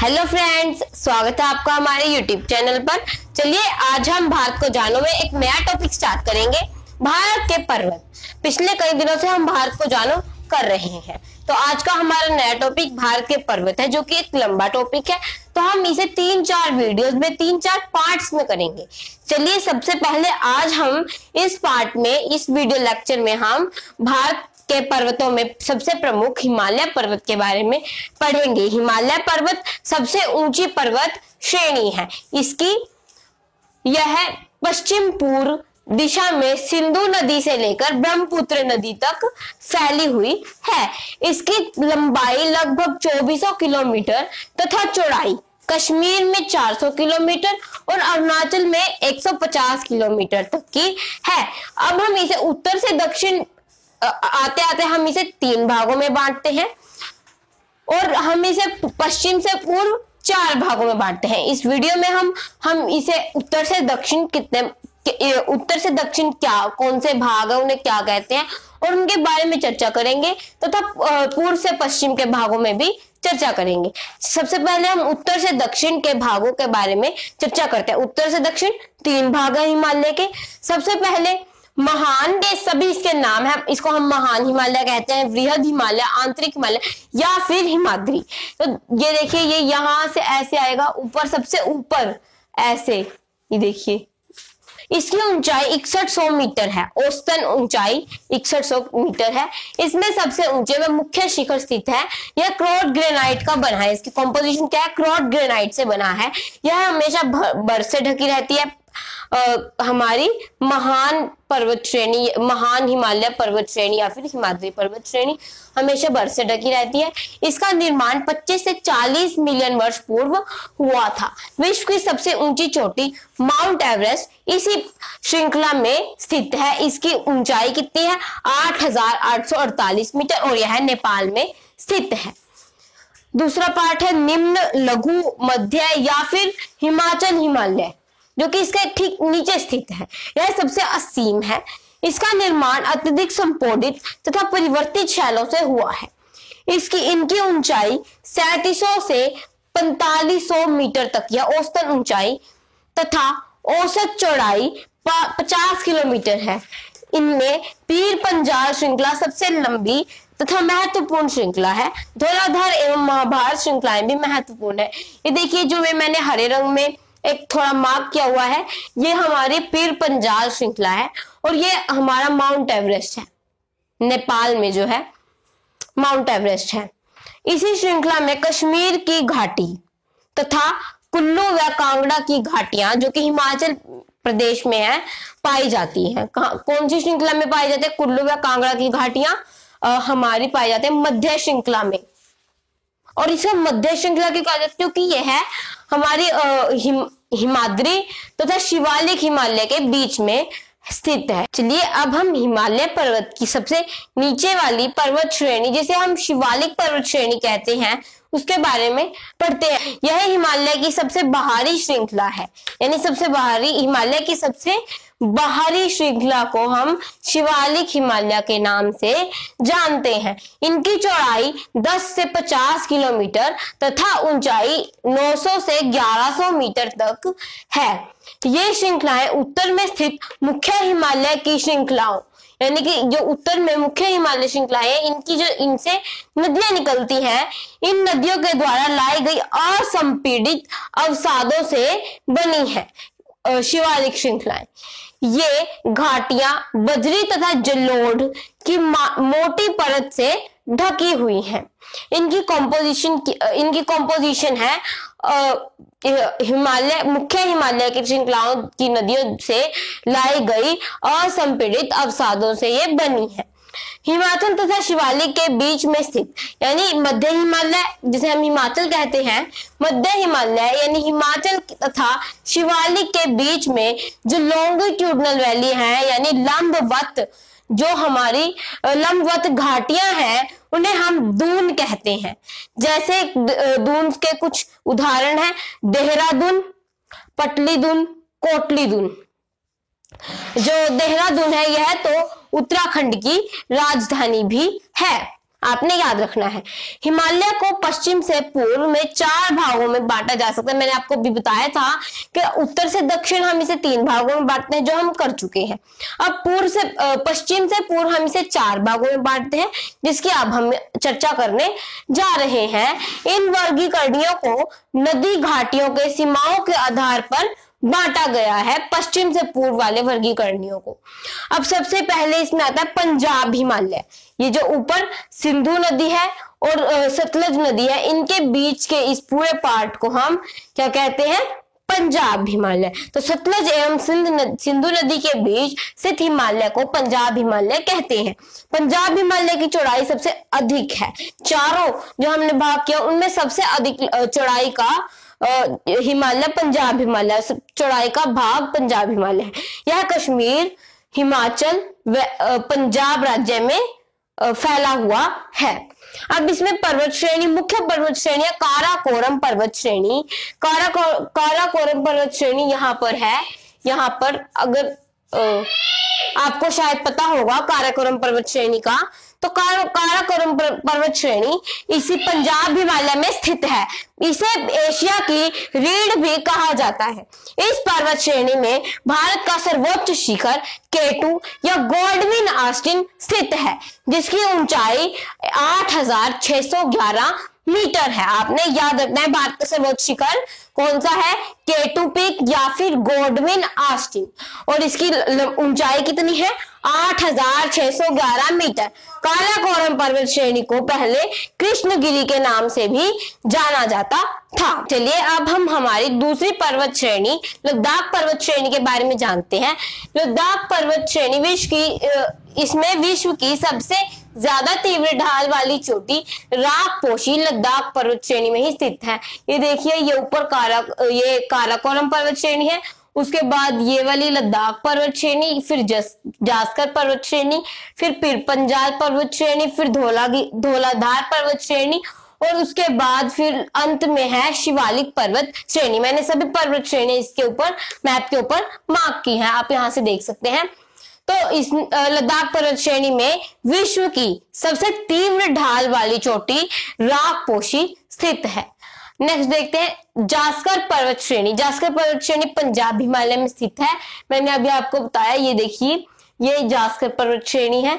Hello friends, स्वागत है आपका हमारे यूट्यूब चैनल पर। चलिए आज हम भारत को जानो में एक नया टॉपिक स्टार्ट करेंगे, भारत के पर्वत। पिछले कई दिनों से हम भारत को जानो कर रहे हैं, तो आज का हमारा नया टॉपिक भारत के पर्वत है, जो कि एक लंबा टॉपिक है। तो हम इसे 3-4 वीडियोस में 3-4 पार्ट्स में करेंगे। चलिए सबसे पहले आज हम इस पार्ट में, इस वीडियो लेक्चर में हम भारत के पर्वतों में सबसे प्रमुख हिमालय पर्वत के बारे में पढ़ेंगे। हिमालय पर्वत सबसे ऊंची पर्वत श्रेणी है। इसकी यह पश्चिम पूर्व दिशा में सिंधु नदी से लेकर ब्रह्मपुत्र नदी तक फैली हुई है। इसकी लंबाई लगभग 2400 किलोमीटर तथा चौड़ाई कश्मीर में 400 किलोमीटर और अरुणाचल में 150 किलोमीटर तक की है। अब हम इसे उत्तर से दक्षिण आते आते हम इसे 3 भागों में बांटते हैं और हम इसे पश्चिम से पूर्व 4 भागों में बांटते हैं। इस वीडियो में हम इसे उत्तर से दक्षिण क्या, कौन से भाग है, उन्हें क्या कहते हैं और उनके बारे में चर्चा करेंगे तथा पूर्व से पश्चिम के भागों में भी चर्चा करेंगे। सबसे पहले हम उत्तर से दक्षिण के भागों के बारे में चर्चा करते हैं। उत्तर से दक्षिण 3 भाग है हिमालय के। सबसे पहले महान, ये सभी इसके नाम है, इसको हम महान हिमालय कहते हैं, वृहद हिमालय, आंतरिक हिमालय या फिर हिमाद्री। तो ये देखिए, ये यहां से ऐसे आएगा ऊपर, सबसे ऊपर ऐसे, ये देखिए इसकी ऊंचाई 6100 मीटर है। औसतन ऊंचाई 6100 मीटर है। इसमें सबसे ऊंचे में मुख्य शिखर स्थित है। यह क्रोड ग्रेनाइट का बना है। इसकी कॉम्पोजिशन क्या है? क्रोड ग्रेनाइट से बना है। यह हमेशा बर्फ से ढकी रहती है। हमारी महान पर्वत श्रेणी, महान हिमालय पर्वत श्रेणी या फिर हिमाद्री पर्वत श्रेणी हमेशा बर्फ से ढकी रहती है। इसका निर्माण 25 से 40 मिलियन वर्ष पूर्व हुआ था। विश्व की सबसे ऊंची चोटी माउंट एवरेस्ट इसी श्रृंखला में स्थित है। इसकी ऊंचाई कितनी है? 8848 मीटर और यह नेपाल में स्थित है। दूसरा पार्ट है निम्न, लघु, मध्य या फिर हिमाचल हिमालय, जो कि इसके ठीक नीचे स्थित है। यह सबसे असीम है। इसका निर्माण अत्यधिक संपोडित तथा परिवर्तित शैलों से हुआ है। इनकी ऊंचाई 3700 से 4500 मीटर तक या औसतन ऊंचाई तथा औसत चौड़ाई 50 किलोमीटर है। इनमें पीर पंजाल श्रृंखला सबसे लंबी तथा महत्वपूर्ण श्रृंखला है। धौलाधार एवं महाभारत श्रृंखलाएं भी महत्वपूर्ण है। ये देखिए, जो मैंने हरे रंग में एक थोड़ा मार्क किया हुआ है, ये हमारी पीर पंजाल श्रृंखला है और ये हमारा माउंट एवरेस्ट है। नेपाल में जो है माउंट एवरेस्ट है। इसी श्रृंखला में कश्मीर की घाटी तथा कुल्लू व कांगड़ा की घाटियां, जो कि हिमाचल प्रदेश में है, पाई जाती हैं। कौन सी श्रृंखला में पाई जाती है? कुल्लू व कांगड़ा की घाटियां हमारी पाई जाती है मध्य श्रृंखला में। और इसे मध्य श्रृंखला की कहा जाता है क्योंकि यह है हमारी हिमाद्री तथा शिवालिक हिमालय के बीच में स्थित है। चलिए अब हम हिमालय पर्वत की सबसे नीचे वाली पर्वत श्रेणी, जिसे हम शिवालिक पर्वत श्रेणी कहते हैं, उसके बारे में पढ़ते हैं। यह हिमालय की सबसे बाहरी श्रृंखला है, यानी सबसे बाहरी, हिमालय की सबसे बाहरी श्रृंखला को हम शिवालिक हिमालय के नाम से जानते हैं। इनकी चौड़ाई 10 से 50 किलोमीटर तथा ऊंचाई 900 से 1100 मीटर तक है। ये श्रृंखलाएं उत्तर में स्थित मुख्य हिमालय की श्रृंखलाओं, यानी कि जो उत्तर में मुख्य हिमालय श्रृंखलाएं, इनकी जो इनसे नदियां निकलती हैं, इन नदियों के द्वारा लाई गई असंपीड़ित अवसादों से बनी है शिवालिक श्रृंखलाएं। ये घाटियां बजरी तथा जलोढ़ की मोटी परत से ढकी हुई हैं। इनकी कॉम्पोजिशन है मुख्य हिमालय की श्रृंखलाओं की नदियों से लाई गई असंपीड़ित अवसादों से ये बनी है। हिमाचल तथा शिवालिक के बीच में स्थित, यानी मध्य हिमालय, जिसे हम हिमाचल कहते हैं, मध्य हिमालय यानी हिमाचल तथा शिवालिक के बीच में जो लॉन्गिट्यूडनल वैली है, यानी लंबवत, जो हमारी लंबवत घाटियां हैं, उन्हें हम दून कहते हैं। जैसे दून के कुछ उदाहरण हैं, देहरादून, पटली दून, कोटली दून। जो देहरादून है, यह तो उत्तराखंड की राजधानी भी है। आपने याद रखना है। हिमालय को पश्चिम से पूर्व में 4 भागों में बांटा जा सकता है। मैंने आपको भी बताया था कि उत्तर से दक्षिण हम इसे 3 भागों में बांटते हैं, जो हम कर चुके हैं। अब पश्चिम से पूर्व हम इसे 4 भागों में बांटते हैं, जिसकी अब हम चर्चा करने जा रहे हैं। इन वर्गीकरणों को नदी घाटियों के सीमाओं के आधार पर बांटा गया है, पश्चिम से पूर्व वाले वर्गीकरणियों को। अब सबसे पहले इसमें आता है पंजाब हिमालय। ये जो ऊपर सिंधु नदी है और सतलज नदी है, इनके बीच के इस पूरे पार्ट को हम क्या कहते हैं? पंजाब हिमालय। तो सतलज एवं सिंधु नदी के बीच स्थित हिमालय को पंजाब हिमालय कहते हैं। पंजाब हिमालय की चौड़ाई सबसे अधिक है। चारों जो हमने भाग किया उनमें सबसे अधिक चौड़ाई का हिमालय पंजाब हिमालय, चौड़ाई का भाग पंजाब हिमालय है। यह कश्मीर, हिमाचल व पंजाब राज्य में फैला हुआ है। अब इसमें पर्वत श्रेणी, मुख्य पर्वत श्रेणी काराकोरम पर्वत श्रेणी। काराकोरम पर्वत श्रेणी यहाँ पर है। यहाँ पर अगर आपको शायद पता होगा काराकोरम पर्वत श्रेणी का, तो काराकोरम पर्वत श्रेणी इसी पंजाब हिमालय में स्थित है। इसे एशिया की रीढ़ भी कहा जाता है। इस पर्वत श्रेणी में भारत का सर्वोच्च शिखर K2 या गोल्डविन ऑस्टिन स्थित है, जिसकी ऊंचाई 8611 मीटर है। आपने याद रखना है भारत का सर्वोच्च शिखर कौन सा है? K2 पीक या फिर गोल्डविन ऑस्टिन, और इसकी ऊंचाई कितनी है? 8611 मीटर। काराकोरम पर्वत श्रेणी को पहले कृष्णगिरी के नाम से भी जाना जाता था। चलिए अब हम हमारी दूसरी पर्वत श्रेणी लद्दाख पर्वत श्रेणी के बारे में जानते हैं। लद्दाख पर्वत श्रेणी इसमें विश्व की सबसे ज्यादा तीव्र ढाल वाली चोटी राकपोशी लद्दाख पर्वत श्रेणी में ही स्थित है। ये देखिए, ये ऊपर ये काराकोरम पर्वत श्रेणी है, उसके बाद ये वाली लद्दाख पर्वत श्रेणी, फिर जास्कर पर्वत श्रेणी, फिर पंजाल पर्वत श्रेणी, फिर धौलाधार पर्वत श्रेणी, और उसके बाद फिर अंत में है शिवालिक पर्वत श्रेणी। मैंने सभी पर्वत श्रेणी इसके ऊपर मैप के ऊपर मार्क की है, आप यहां से देख सकते हैं। तो इस लद्दाख पर्वत श्रेणी में विश्व की सबसे तीव्र ढाल वाली चोटी राकपोशी स्थित है। नेक्स्ट देखते हैं जास्कर पर्वत श्रेणी। जास्कर पर्वत श्रेणी पंजाब हिमालय में स्थित है। मैंने अभी आपको बताया, ये देखिए, ये जास्कर पर्वत श्रेणी है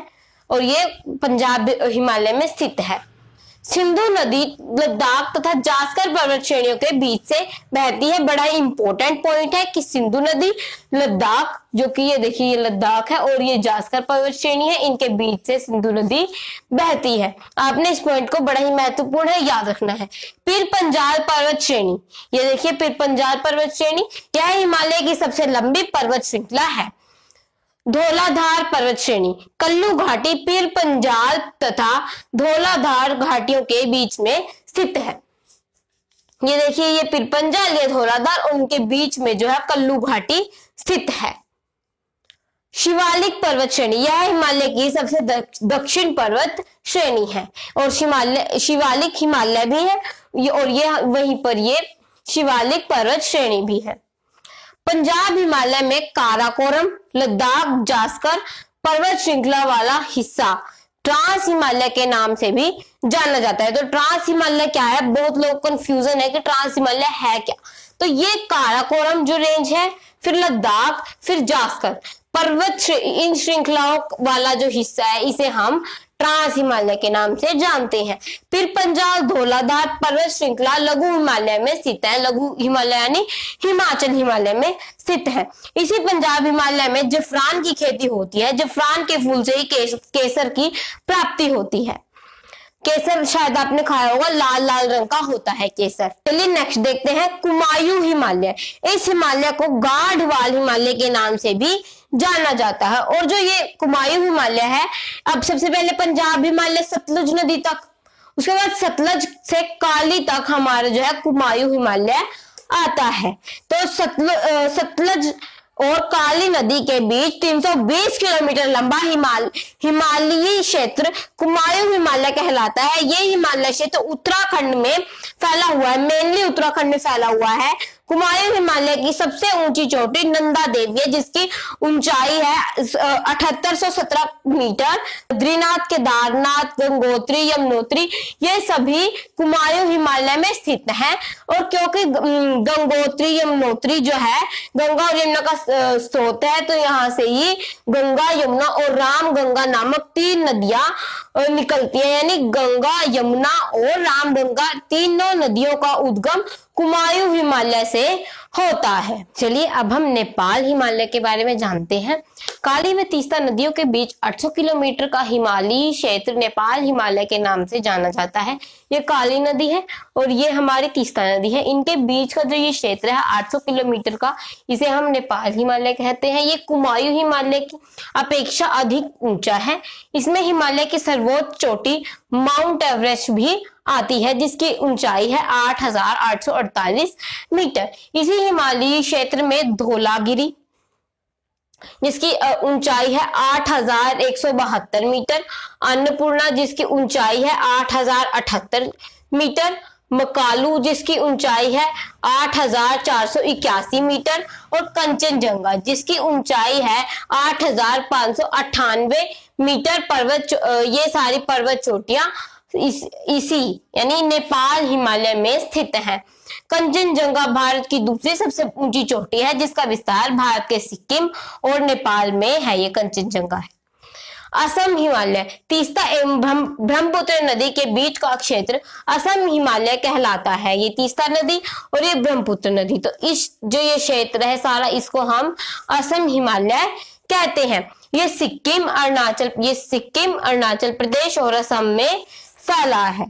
और ये पंजाब हिमालय में स्थित है। सिंधु नदी लद्दाख तथा जास्कर पर्वत श्रेणियों के बीच से बहती है। बड़ा इंपॉर्टेंट पॉइंट है कि सिंधु नदी लद्दाख, जो कि ये देखिए ये लद्दाख है और ये जास्कर पर्वत श्रेणी है, इनके बीच से सिंधु नदी बहती है। आपने इस पॉइंट को बड़ा ही महत्वपूर्ण है याद रखना है। पीर पंजाल पर्वत श्रेणी, ये देखिए पीर पंजाल पर्वत श्रेणी, यह हिमालय की सबसे लंबी पर्वत श्रृंखला है। धौलाधार पर्वत श्रेणी कल्लू घाटी, पीर पंजाल तथा धौलाधार घाटियों के बीच में स्थित है। ये देखिए, ये पीर पंजाल, ये धौलाधार, और उनके बीच में जो है कल्लू घाटी स्थित है। शिवालिक पर्वत श्रेणी, यह हिमालय की सबसे दक्षिण पर्वत श्रेणी है और शिवालिक हिमालय भी है और ये वहीं पर ये शिवालिक पर्वत श्रेणी भी है। पंजाब हिमालय में काराकोरम, लद्दाख, जास्कर पर्वत श्रृंखला वाला हिस्सा ट्रांस हिमालय के नाम से भी जाना जाता है। तो ट्रांस हिमालय क्या है? बहुत लोग कंफ्यूजन है कि ट्रांस हिमालय है क्या। तो ये काराकोरम जो रेंज है, फिर लद्दाख, फिर जास्कर पर्वत, इन श्रृंखलाओं वाला जो हिस्सा है इसे हम ट्रांस हिमालय के नाम से जानते हैं। फिर पंजाल धौलाधार पर्वत श्रृंखला लघु हिमालय में स्थित है। लघु हिमालय यानी हिमाचल हिमालय में स्थित है। इसी पंजाब हिमालय में जफरान की खेती होती है। जफरान के फूल से ही केसर की प्राप्ति होती है। केसर शायद आपने खाया होगा, लाल लाल रंग का होता है केसर। चलिए नेक्स्ट देखते हैं कुमायूं हिमालय। इस हिमालय को गाढ़वाल हिमालय के नाम से भी जाना जाता है। और जो ये कुमायूं हिमालय है, अब सबसे पहले पंजाब हिमालय सतलुज नदी तक, उसके बाद सतलज से काली तक हमारा जो है कुमायूं हिमालय आता है। तो सतलज और काली नदी के बीच 320 किलोमीटर लंबा हिमालयी क्षेत्र कुमायूं हिमालय कहलाता है। ये हिमालय क्षेत्र उत्तराखंड में फैला हुआ है, मेनली उत्तराखंड में फैला हुआ है। कुमायूं हिमालय की सबसे ऊंची चोटी नंदा देवी है, जिसकी ऊंचाई है 7817 मीटर। बद्रीनाथ, केदारनाथ, गंगोत्री, यमुनोत्री ये सभी कुमायूं हिमालय में स्थित हैं। और क्योंकि गंगोत्री यमुनोत्री जो है गंगा और यमुना का स्रोत है, तो यहाँ से ही गंगा, यमुना और राम गंगा नामक 3 नदियां निकलती है। यानी गंगा, यमुना और राम गंगा तीनों नदियों का उद्गम कुमायूं हिमालय से होता है। चलिए अब हम नेपाल हिमालय के बारे में जानते हैं। काली व तीस्ता नदियों के बीच 800 किलोमीटर का हिमालयी क्षेत्र नेपाल हिमालय के नाम से जाना जाता है। ये काली नदी है और ये हमारी तीस्ता नदी है। इनके बीच का जो ये क्षेत्र है 800 किलोमीटर का, इसे हम नेपाल हिमालय कहते हैं। ये कुमायूं हिमालय की अपेक्षा अधिक ऊंचा है। इसमें हिमालय की सर्वोच्च चोटी माउंट एवरेस्ट भी आती है, जिसकी ऊंचाई है 8848 मीटर। इसी हिमालयी क्षेत्र में धौलागिरी, जिसकी ऊंचाई है 8172 मीटर, अन्नपूर्णा जिसकी ऊंचाई है 8078 मीटर, मकालू जिसकी ऊंचाई है 8481 मीटर और कंचनजंगा जिसकी ऊंचाई है 8598 मीटर। ये सारी पर्वत चोटियां इसी यानी नेपाल हिमालय में स्थित है। कंचनजंगा भारत की दूसरी सबसे ऊंची चोटी है, जिसका विस्तार भारत के सिक्किम और नेपाल में है। ये कंचनजंगा है। असम हिमालय, तीस्ता एवं ब्रह्मपुत्र नदी के बीच का क्षेत्र असम हिमालय कहलाता है। ये तीस्ता नदी और ये ब्रह्मपुत्र नदी, तो इस जो ये क्षेत्र है सारा, इसको हम असम हिमालय कहते हैं। ये सिक्किम, अरुणाचल प्रदेश और असम में फैला है।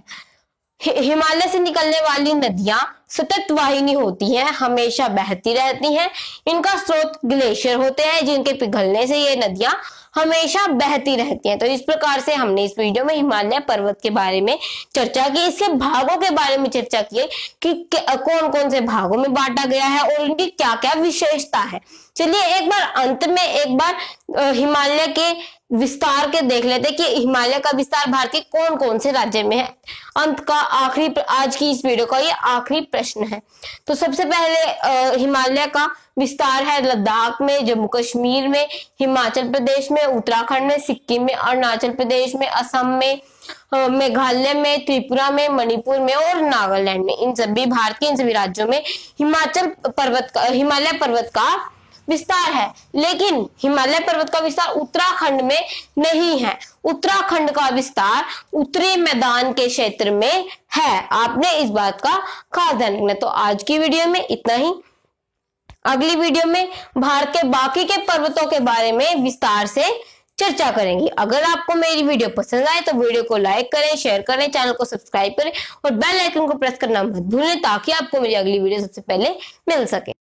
हिमालय से निकलने वाली नदियां सतत वाहिनी होती हैं, हमेशा बहती रहती हैं। इनका स्रोत ग्लेशियर होते हैं, जिनके पिघलने से ये नदियां हमेशा बहती रहती हैं। तो इस प्रकार से हमने इस वीडियो में हिमालय पर्वत के बारे में चर्चा की, इसके भागों के बारे में चर्चा की कि कौन कौन से भागों में बांटा गया है और इनकी क्या क्या विशेषता है। चलिए एक बार अंत में एक बार हिमालय के विस्तार के देख लेते कि हिमालय का विस्तार भारत के कौन कौन से राज्य में है। अंत का आखिरी, आज की इस वीडियो का ये आखिरी प्रश्न है। तो सबसे पहले हिमालय का विस्तार है लद्दाख में, जम्मू कश्मीर में, हिमाचल प्रदेश में, उत्तराखंड में, सिक्किम में, अरुणाचल प्रदेश में, असम में, मेघालय में, त्रिपुरा में, मणिपुर में और नागालैंड में। इन सभी भारत के इन सभी राज्यों में हिमालय पर्वत का विस्तार है। लेकिन हिमालय पर्वत का विस्तार उत्तराखंड में नहीं है। उत्तराखंड का विस्तार उत्तरी मैदान के क्षेत्र में है। आपने इस बात का खास ध्यान रखना। तो आज की वीडियो में इतना ही। अगली वीडियो में भारत के बाकी के पर्वतों के बारे में विस्तार से चर्चा करेंगे। अगर आपको मेरी वीडियो पसंद आए तो वीडियो को लाइक करें, शेयर करें, चैनल को सब्सक्राइब करें और बेल आइकन को प्रेस करना मत भूलें, ताकि आपको मेरी अगली वीडियो सबसे पहले मिल सके।